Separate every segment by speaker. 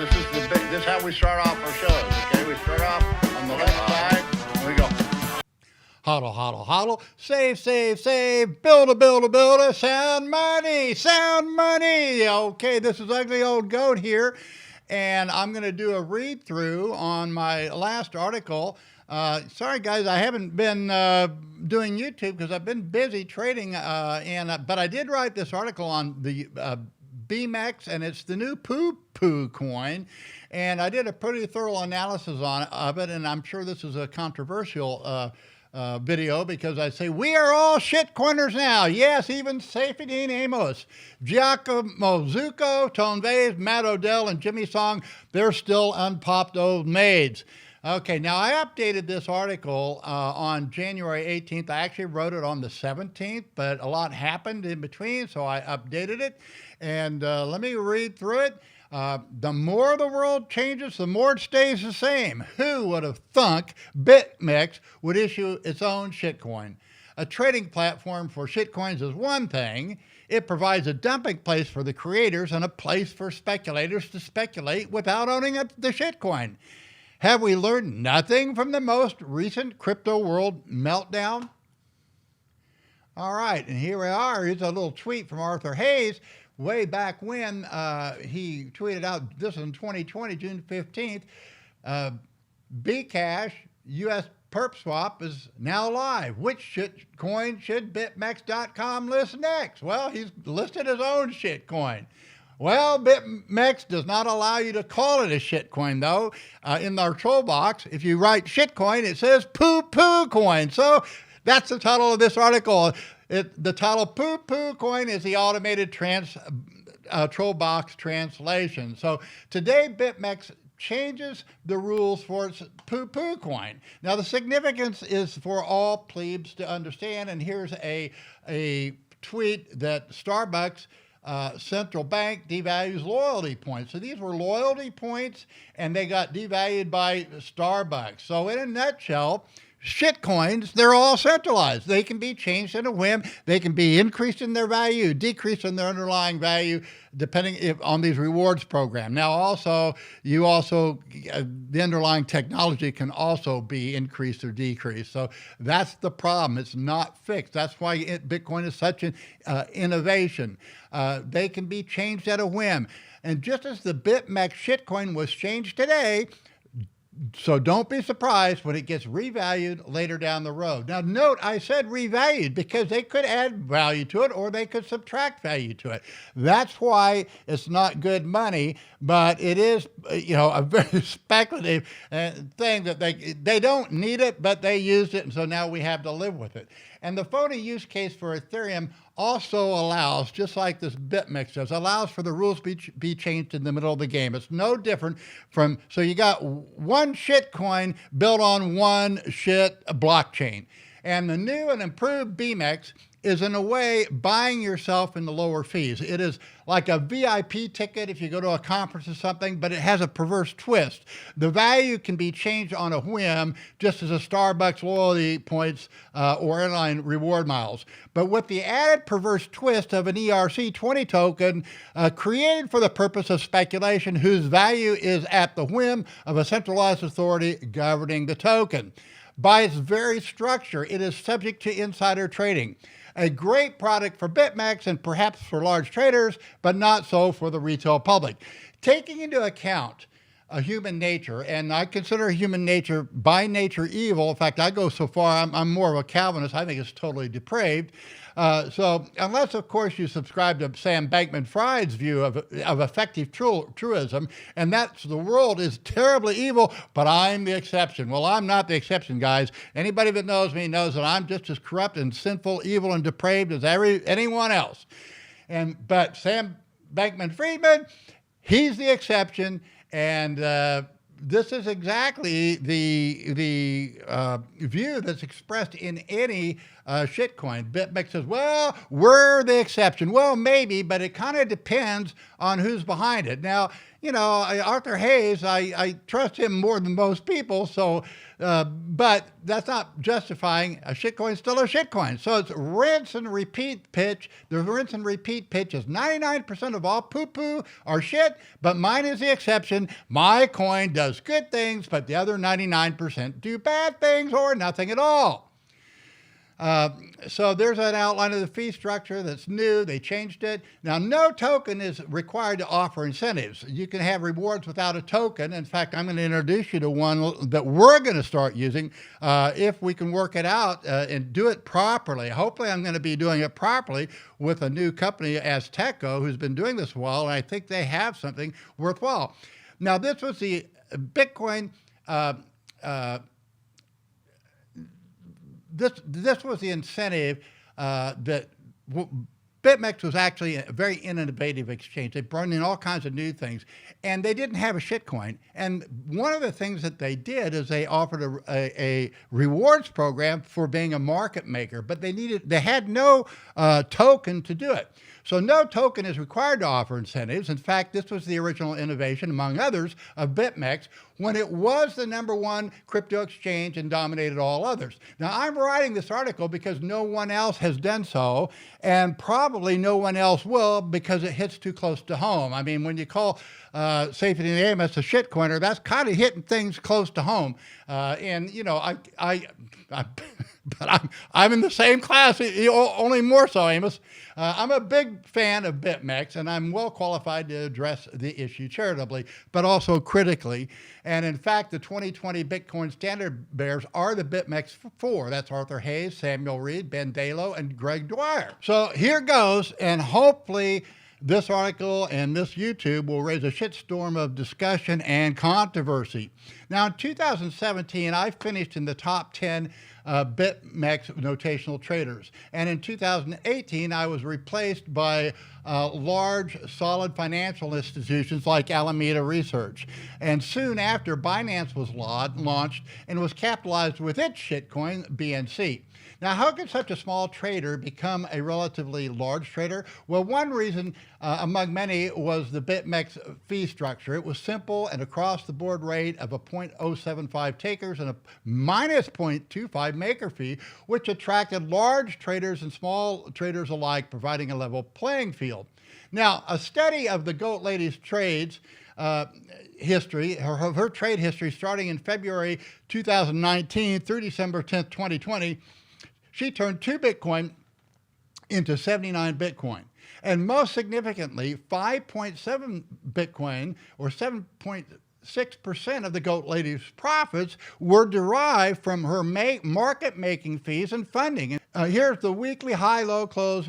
Speaker 1: This is how we start off our shows. Okay, we start off on the left side. And we go.
Speaker 2: Hodl, hodl, hodl. Save, save, save. Build a, build a, build a. Sound money, sound money. Okay, this is Ugly Old Goat here, and I'm going to do a read through on my last article. Sorry guys, I haven't been doing YouTube because I've been busy trading, but I did write this article on the BMEX, and it's the new Poocoin, and I did a pretty thorough analysis of it, and I'm sure this is a controversial video because I say we are all shitcoiners now. Yes, even Saifedean, Ammous, Giacomo Zucco, Tone Vase, Matt Odell, and Jimmy Song, they're still unpopped old maids. Okay, now I updated this article on January 18th. I actually wrote it on the 17th, but a lot happened in between, so I updated it. And let me read through it. The more the world changes, the more it stays the same. Who would have thunk BMEX would issue its own shitcoin? A trading platform for shitcoins is one thing. It provides a dumping place for the creators and a place for speculators to speculate without owning the shitcoin. Have we learned nothing from the most recent crypto world meltdown? All right, and here we are. Here's a little tweet from Arthur Hayes way back when he tweeted out this in 2020, June 15th. Bcash US perp swap is now live. Which shitcoin should BitMEX.com list next? Well, he's listed his own shitcoin. Well, BitMEX does not allow you to call it a shitcoin, though. In our troll box, if you write shitcoin, it says Poocoin. So that's the title of this article. The title Poocoin is the automated troll box translation. So today, BitMEX changes the rules for its Poocoin. Now, the significance is for all plebes to understand, and here's a tweet that Starbucks central bank devalues loyalty points. So these were loyalty points, and they got devalued by Starbucks. So in a nutshell, shitcoins, they're all centralized. They can be changed in a whim. They can be increased in their value, decreased in their underlying value, depending on these rewards program. Now, the underlying technology can also be increased or decreased. So that's the problem. It's not fixed. That's why Bitcoin is such an innovation. They can be changed at a whim. And just as the BitMEX shitcoin was changed today, so don't be surprised when it gets revalued later down the road. Now note, I said revalued because they could add value to it or they could subtract value to it. That's why it's not good money, but it is, a very speculative thing that they don't need it, but they used it, and so now we have to live with it. And the phony use case for Ethereum also allows, just like this BitMEX does, allows for the rules be changed in the middle of the game. It's no different from, so you got one shitcoin built on one shit blockchain. And the new and improved BMEX is in a way buying yourself in the lower fees. It is like a VIP ticket if you go to a conference or something, but it has a perverse twist. The value can be changed on a whim, just as a Starbucks loyalty points or airline reward miles. But with the added perverse twist of an ERC20 token created for the purpose of speculation, whose value is at the whim of a centralized authority governing the token. By its very structure, it is subject to insider trading. A great product for BitMEX and perhaps for large traders, but not so for the retail public. Taking into account human nature, and I consider human nature by nature evil. In fact, I go so far, I'm more of a Calvinist. I think it's totally depraved. So unless, of course, you subscribe to Sam Bankman-Fried's view of effective truism, and that's the world is terribly evil, but I'm the exception. Well, I'm not the exception, guys. Anybody that knows me knows that I'm just as corrupt and sinful, evil, and depraved as anyone else. But Sam Bankman-Fried, he's the exception, and this is exactly the view that's expressed in any shitcoin. BitMEX says, well, we're the exception. Well, maybe, but it kind of depends on who's behind it. Now, Arthur Hayes, I trust him more than most people, so But that's not justifying a shitcoin still a shitcoin. So it's rinse and repeat pitch. The rinse and repeat pitch is 99% of all poo-poo are shit, but mine is the exception. My coin does good things, but the other 99% do bad things or nothing at all. So there's an outline of the fee structure that's new. They changed it. Now, no token is required to offer incentives. You can have rewards without a token. In fact, I'm going to introduce you to one that we're going to start using if we can work it out and do it properly. Hopefully, I'm going to be doing it properly with a new company, Azteco, who's been doing this a while, and I think they have something worthwhile. Now, this was the Bitcoin This was the incentive that BitMEX was actually a very innovative exchange. They brought in all kinds of new things, and they didn't have a shitcoin. And one of the things that they did is they offered a rewards program for being a market maker, but they had no token to do it. So no token is required to offer incentives. In fact, this was the original innovation, among others, of BitMEX when it was the #1 crypto exchange and dominated all others. Now, I'm writing this article because no one else has done so, and probably no one else will because it hits too close to home. I mean, when you call Saifedean Ammous a shitcoiner, that's kind of hitting things close to home. And, you know, but I'm in the same class, only more so, Ammous. I'm a big fan of BitMEX, and I'm well qualified to address the issue charitably, but also critically. And in fact, the 2020 Bitcoin standard bearers are the BitMEX 4. That's Arthur Hayes, Samuel Reed, Ben Dalo, and Greg Dwyer. So here goes, and hopefully this article and this YouTube will raise a shitstorm of discussion and controversy. Now, in 2017, I finished in the top 10 BitMEX notational traders. And in 2018, I was replaced by large, solid financial institutions like Alameda Research. And soon after, Binance was launched and was capitalized with its shitcoin, BNC. Now, how could such a small trader become a relatively large trader? Well, one reason among many was the BitMEX fee structure. It was simple and across-the-board rate of a 0.075 takers and a minus 0.25 maker fee, which attracted large traders and small traders alike, providing a level playing field. Now, a study of the Goat Lady's trades history, her trade history starting in February 2019 through December 10th, 2020, she turned 2 Bitcoin into 79 Bitcoin. And most significantly, 5.7 Bitcoin, or 7.6% of the Goat Lady's profits, were derived from her market-making fees and funding. Here's the weekly high, low, close,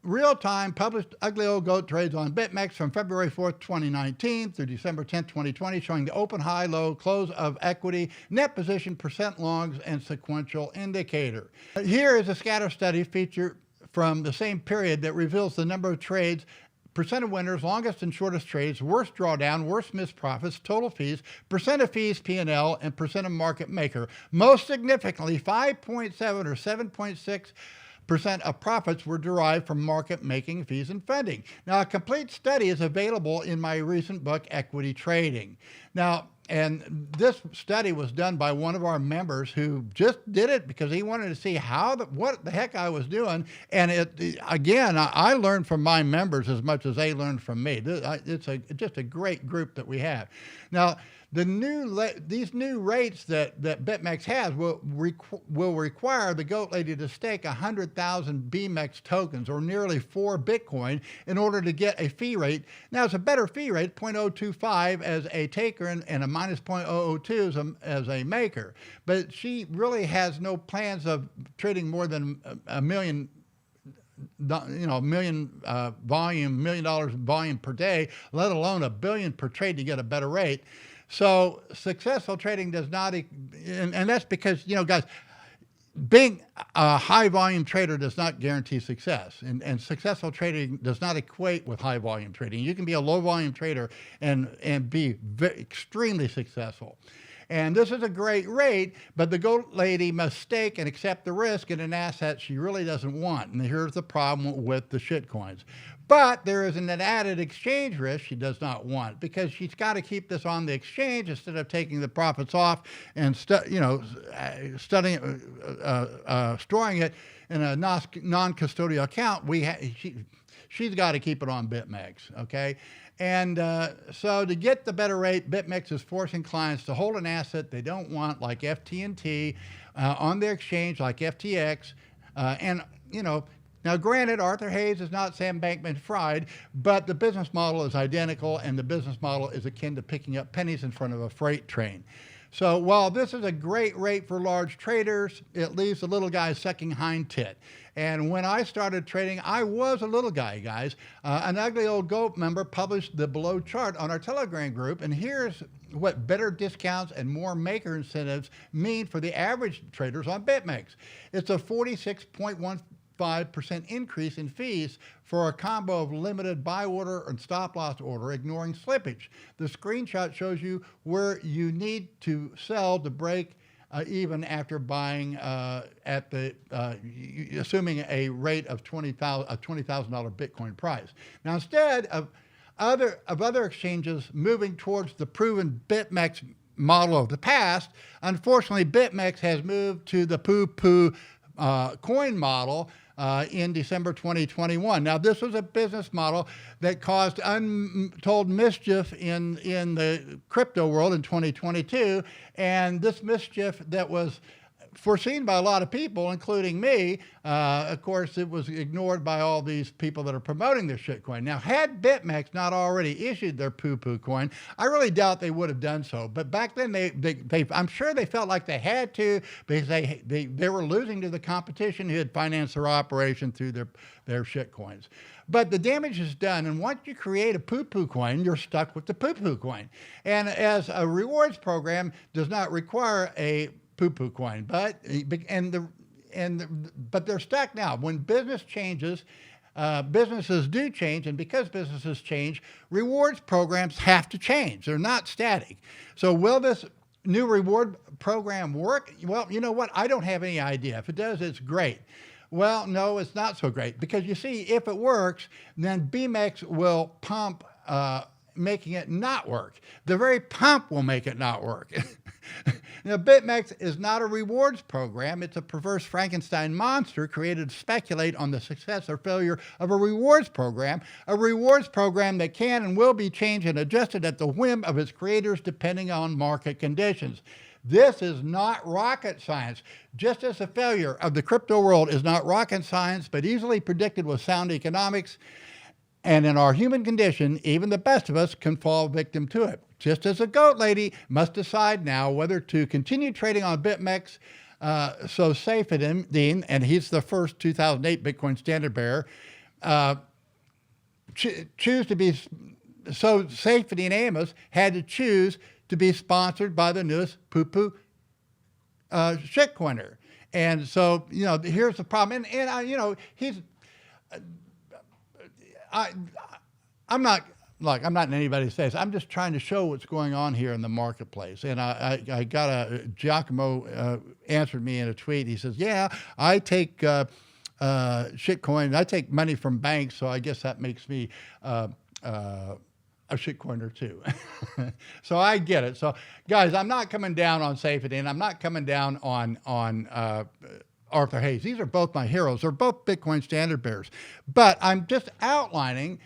Speaker 2: real-time published ugly old goat trades on BitMEX from February 4th, 2019 through December 10th, 2020, showing the open, high, low, close of equity, net position, percent longs, and sequential indicator. Here is a scatter study feature from the same period that reveals the number of trades, percent of winners, longest and shortest trades, worst drawdown, worst missed profits, total fees, percent of fees, P&L, and percent of market maker. Most significantly, 5.7 or 7.6% of profits were derived from market making fees and funding. Now, a complete study is available in my recent book, Equity Trading. Now, and this study was done by one of our members who just did it because he wanted to see what the heck I was doing. And again, I learned from my members as much as they learned from me. It's just a great group that we have. Now, these new rates that BitMEX has will require the Goat Lady to stake 100,000 BMEX tokens, or nearly 4 Bitcoin, in order to get a fee rate. Now, it's a better fee rate, 0.025 as a taker and a minus 0.002 as a maker. But she really has no plans of trading more than $1 million $1 million volume per day, let alone $1 billion per trade to get a better rate. So successful trading does not, and that's because, guys, being a high volume trader does not guarantee success, and successful trading does not equate with high volume trading. You can be a low volume trader and be extremely successful. And this is a great rate, but the Goat Lady must stake and accept the risk in an asset she really doesn't want. And here's the problem with the shitcoins. But there is an added exchange risk she does not want, because she's got to keep this on the exchange instead of taking the profits off and storing it in a non-custodial account. She's got to keep it on BitMEX, okay? And so to get the better rate, BitMEX is forcing clients to hold an asset they don't want, like FT&T, on their exchange, like FTX. Now granted, Arthur Hayes is not Sam Bankman-Fried, but the business model is identical, and the business model is akin to picking up pennies in front of a freight train. So while this is a great rate for large traders, it leaves the little guy sucking hind tit. And when I started trading, I was a little guy, guys. An ugly old goat member published the below chart on our Telegram group, and here's what better discounts and more maker incentives mean for the average traders on BitMEX. It's a 46.15% increase in fees for a combo of limited buy order and stop loss order, ignoring slippage. The screenshot shows you where you need to sell to break even after buying at the assuming a rate of $20,000 Bitcoin price. Now, instead of other exchanges moving towards the proven BitMEX model of the past, unfortunately, BitMEX has moved to the Poocoin model in December 2021. Now, this was a business model that caused untold mischief in the crypto world in 2022, and this mischief that was foreseen by a lot of people, including me. Of course, it was ignored by all these people that are promoting this shitcoin. Now, had BitMEX not already issued their Poocoin, I really doubt they would have done so. But back then, I'm sure they felt like they had to, because they were losing to the competition who had financed their operation through their shitcoins. But the damage is done, and once you create a Poocoin, you're stuck with the Poocoin. And as a rewards program does not require a Poocoin, but they're stuck now. When business changes, businesses do change, and because businesses change, rewards programs have to change. They're not static. So will this new reward program work? Well, you know what? I don't have any idea. If it does, it's great. Well, no, it's not so great, because you see, if it works, then BMEX will pump, making it not work. The very pump will make it not work. Now, BitMEX is not a rewards program. It's a perverse Frankenstein monster created to speculate on the success or failure of a rewards program that can and will be changed and adjusted at the whim of its creators depending on market conditions. This is not rocket science. Just as the failure of the crypto world is not rocket science, but easily predicted with sound economics, and in our human condition, even the best of us can fall victim to it. Just as a goat lady must decide now whether to continue trading on BitMEX, so Saifedean, and he's the first 2008 Bitcoin standard bearer, choose to be, so Saifedean Ammous had to choose to be sponsored by the newest Poocoin shitcoiner. And so, here's the problem. And I'm not in anybody's face. I'm just trying to show what's going on here in the marketplace. And I got Giacomo answered me in a tweet. He says, yeah, I take shitcoin. I take money from banks, so I guess that makes me a shitcoiner too. So I get it. So guys, I'm not coming down on Saifedean. I'm not coming down on Arthur Hayes. These are both my heroes. They're both Bitcoin standard bearers. But I'm just outlining,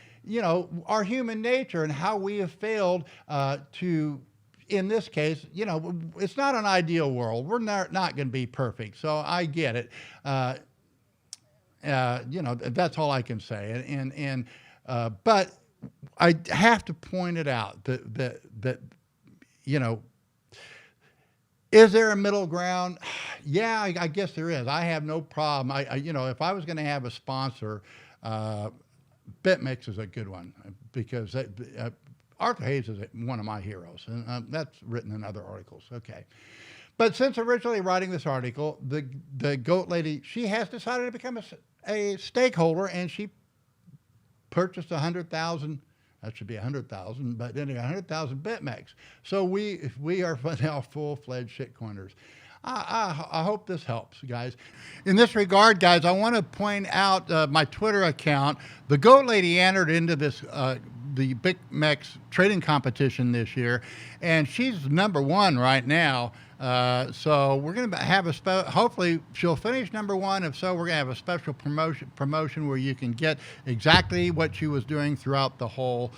Speaker 2: our human nature and how we have failed to, in this case, it's not an ideal world. We're not going to be perfect. So I get it. That's all I can say. But I have to point it out that is there a middle ground? Yeah, I guess there is. I have no problem. If I was going to have a sponsor, BitMEX is a good one, because Arthur Hayes is one of my heroes, and that's written in other articles. Okay. But since originally writing this article, the goat lady, she has decided to become a stakeholder, and she purchased 100,000. That should be 100,000, but anyway, 100,000 BitMEX. So we are now full-fledged shitcoiners. I hope this helps, guys. In this regard, guys, I want to point out my Twitter account. The Goat Lady entered into this the BMEX trading competition this year, and she's #1 right now. So we're going to have hopefully she'll finish #1. If so, we're going to have a special promotion where you can get exactly what she was doing throughout the whole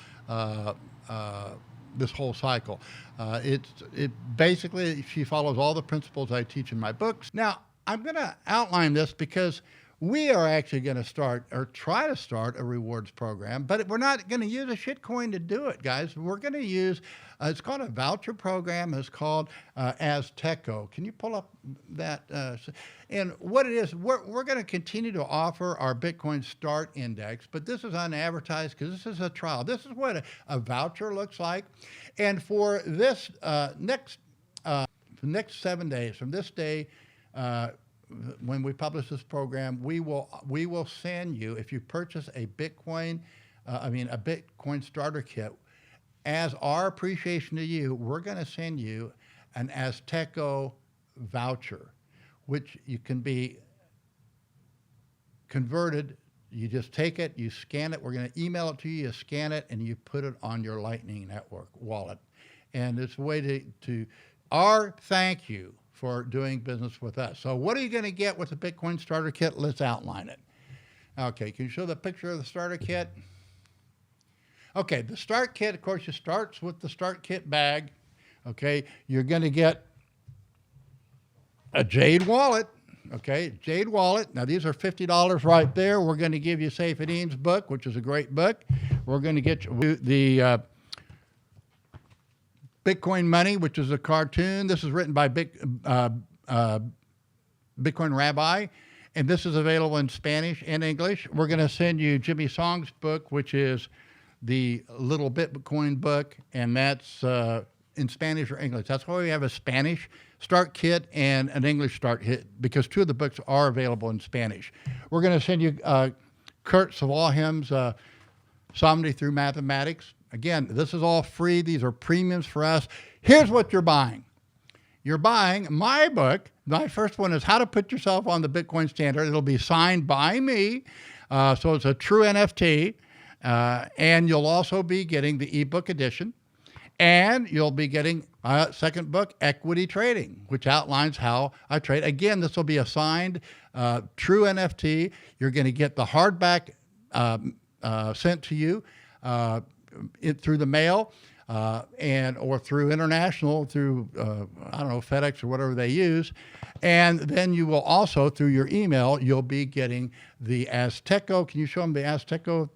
Speaker 2: this whole cycle. It basically, she follows all the principles I teach in my books. Now, I'm going to outline this because we are actually going to start or try to start a rewards program, but we're not going to use a shitcoin to do it, guys. We're going to use, it's called a voucher program. It's called Azteco. Can you pull up that? And what it is, we're going to continue to offer our Bitcoin Start Index, but this is unadvertised because this is a trial. This is what a voucher looks like. And for this next 7 days, from this day, when we publish this program, we will send you, if you purchase a Bitcoin, a Bitcoin starter kit, as our appreciation to you, we're going to send you an Azteco voucher, which you can be converted. You just take it, you scan it. We're going to email it to you. You scan it, and you put it on your Lightning Network wallet. And it's a way to our thank you for doing business with us. So what are you going to get with the Bitcoin starter kit? Let's outline it. Okay, can you show the picture of the starter kit? Okay, the start kit, of course, it starts with the start kit bag. Okay, you're going to get a Jade wallet. Okay, Jade wallet. Now, these are $50 right there. We're going to give you Saifedean's book, which is a great book. We're going to get you the Bitcoin Money, which is a cartoon. This is written by Bitcoin Rabbi, and this is available in Spanish and English. We're going to send you Jimmy Song's book, which is the Little Bitcoin book, and that's in Spanish or English. That's why we have a Spanish start kit and an English start kit, because 2 of the books are available in Spanish. We're going to send you Kurt Svanholm's Sovereignty Through Mathematics. Again, this is all free. These are premiums for us. Here's what you're buying. You're buying my book. My first one is How to Put Yourself on the Bitcoin Standard. It'll be signed by me. So it's a true NFT. And you'll also be getting the ebook edition. And you'll be getting a second book, Equity Trading, which outlines how I trade. Again, this will be a signed true NFT. You're going to get the hardback sent to you through the mail or through international, through, I don't know, FedEx or whatever they use. And then you will also, through your email, you'll be getting the Azteco. Can you show them the Azteco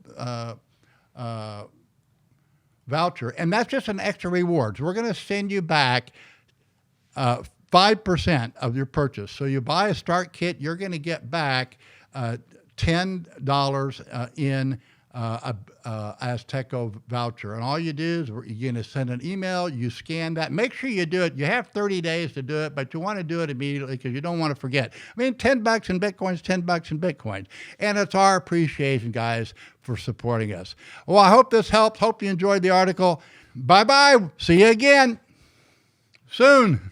Speaker 2: voucher? And that's just an extra rewards. We're going to send you back 5% of your purchase. So you buy a start kit, you're going to get back $10 in Azteco voucher. And all you do is you're going to send an email, you scan that. Make sure you do it. You have 30 days to do it, but you want to do it immediately because you don't want to forget. I mean, $10 in Bitcoins, $10 in Bitcoins. And it's our appreciation, guys, for supporting us. Well, I hope this helps. Hope you enjoyed the article. Bye-bye. See you again soon.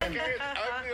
Speaker 1: Okay, it's ugly